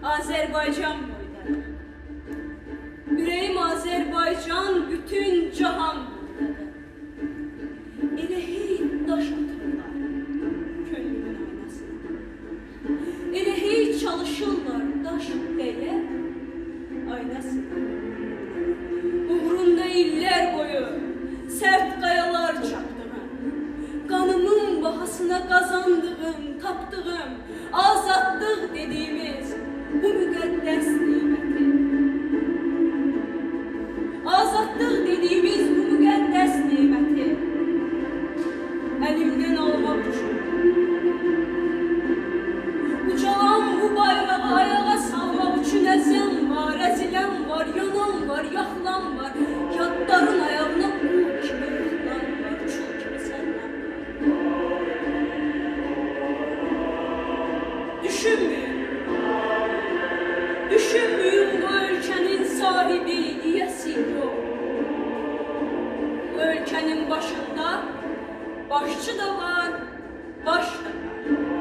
Azerbaycan boydadır. Ürəyim Azerbaycan, bütün cahan buradadır. Elə hey daş atırlar könlümün aynasına. Elə hey çalışırlar daş deyə aynasına. Uğrunda iller boyu sert qayalar çapdığım, qanımın bahasına qazandığım, tapdığım, azadlıq dediyimiz bu müqəddəs niməti. Azadlıq dediyimiz bu müqəddəs niməti əlimdən almaq üçün. Ucalan bu bayrağı ayağa salmaq üçün əzən var, əzilən var, yanan var, yaxılan var. Yadların ayağına qul kimi yıxılan var, çul kimi səllən var. Düşünməyin, düşünməyin bu ölkənin sahibi, iyəsi yox. Bu ölkənin başında başçı da var, baş da var.